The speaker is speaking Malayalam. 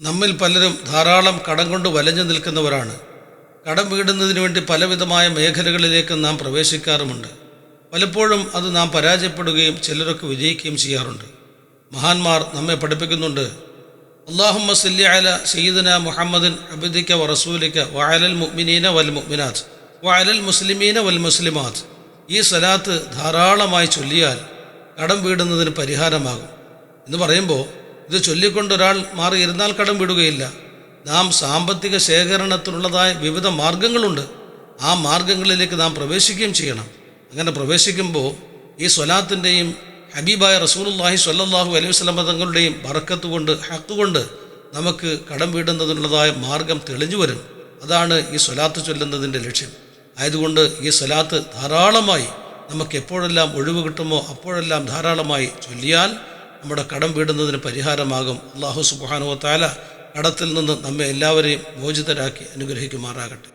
നമ്മിൽ പലരും ധാരാളം കടം കൊണ്ട് വലഞ്ഞു നിൽക്കുന്നവരാണ്. കടം വീടുന്നതിന് വേണ്ടി പലവിധമായ മേഖലകളിലേക്ക് നാം പ്രവേശിക്കാറുമുണ്ട്. പലപ്പോഴും അത് നാം പരാജയപ്പെടുകയും ചിലരൊക്കെ വിജയിക്കുകയും ചെയ്യാറുണ്ട്. മഹാന്മാർ നമ്മെ പഠിപ്പിക്കുന്നുണ്ട്, അല്ലാഹുമ്മ സല്ലി അലാ സയ്യിദിന മുഹമ്മദിൻ അബ്ദിക വ റസൂലിക വ അലൽ മുഅ്മിനീന വൽ മുഅ്മിനാത്ത് വ അലൽ മുസ്ലിമീന വൽ മുസ്ലിമാത്ത്. ഈ സലാത്ത് ധാരാളമായി ചൊല്ലിയാൽ കടം വീടുന്നതിന് പരിഹാരമാകും എന്ന് പറയുമ്പോൾ, ഇത് ചൊല്ലിക്കൊണ്ട് ഒരാൾ മാറിയിരുന്നാൽ കടം വിടുകയില്ല. നാം സാമ്പത്തിക ശേഖരണത്തിനുള്ളതായ വിവിധ മാർഗങ്ങളുണ്ട്. ആ മാർഗങ്ങളിലേക്ക് നാം പ്രവേശിക്കുകയും ചെയ്യണം. അങ്ങനെ പ്രവേശിക്കുമ്പോൾ ഈ സ്വലാത്തിൻ്റെയും ഹബീബായ റസൂലുള്ളാഹി സ്വല്ലല്ലാഹു അലൈഹി വസല്ലം തങ്ങളുടെയും ബറക്കത്ത് കൊണ്ട്, ഹക്ക് കൊണ്ട് നമുക്ക് കടം വീടുന്നതിനുള്ളതായ മാർഗം തെളിഞ്ഞു വരും. അതാണ് ഈ സ്വലാത്ത് ചൊല്ലുന്നതിൻ്റെ ലക്ഷ്യം. ആയതുകൊണ്ട് ഈ സ്വലാത്ത് ധാരാളമായി നമുക്ക് എപ്പോഴെല്ലാം ഒഴിവ് കിട്ടുമോ അപ്പോഴെല്ലാം ധാരാളമായി ചൊല്ലിയാൽ നമ്മുടെ കടം വീടുന്നതിന് പരിഹാരമാകും. അല്ലാഹു സുബ്ഹാനഹു വ തആല കടത്തിൽ നിന്ന് നമ്മെ എല്ലാവരെയും മോചിതരാക്കി അനുഗ്രഹിക്കുമാറാകട്ടെ.